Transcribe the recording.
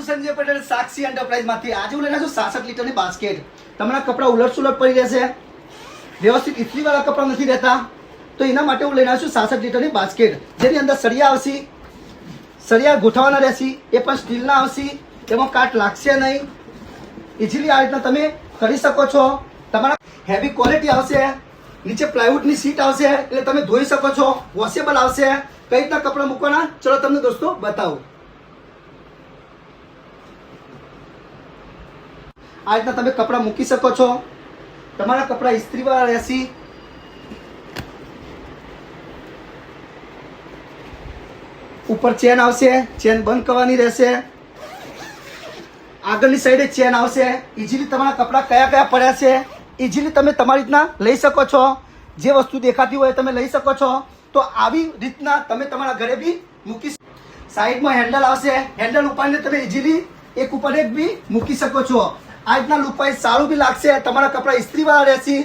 संजय पटेल साक्षी enterprise मांथी आज હું લઈને આવ્યો 66 લીટરની બાસ્કેટ। તમારા કપડા ઉલટ-સુલટ પડી રહેશે, વ્યવસ્થિત ઇસ્ત્રી વાળા કપડા નથી રહેતા, તો એના માટે હું લઈને આવ્યો છું 66 લીટરની બાસ્કેટ, જેની અંદર સળિયા આવશે, સળિયા ગોઠવવાના રહેશે, એ પણ સ્ટીલના આવશે, એમાં કાટ લાગશે નહીં, ઇઝીલી આ રીતના તમે કરી શકો છો। તમારા હેવી ક્વોલિટી આવશે, નીચે પ્લાયવુડની સીટ આવશે, એટલે તમે ધોઈ શકો છો, વોશેબલ આવશે। કઈ રીતના કપડા મૂકવાના ચલો તમને દોસ્તો બતાવું। આ રીતના તમે કપડા મૂકી શકો છો, તમારા કપડા ઇસ્ત્રીવાળા રહેશે, ઉપર ચેન આવશે, ચેન બંધ કરવાની રહેશે, આગળની સાઈડે ચેન આવશે, ઇઝીલી તમારા કપડા કયા કયા પડ્યા છે ઇઝીલી તમે તમારી રીતના લઈ શકો છો, જે વસ્તુ દેખાતી હોય તમે લઈ શકો છો। તો આવી રીતના તમે તમારા ઘરે બી મૂકી, સાઈડમાં હેન્ડલ આવશે, હેન્ડલ ઉપાડીને તમે ઇઝીલી એક ઉપર એક બી મૂકી શકો છો। આ રીતના લુક વાઇઝ સારું બી લાગશે, તમારા કપડા ઇસ્ત્રીવાળા રહેશે।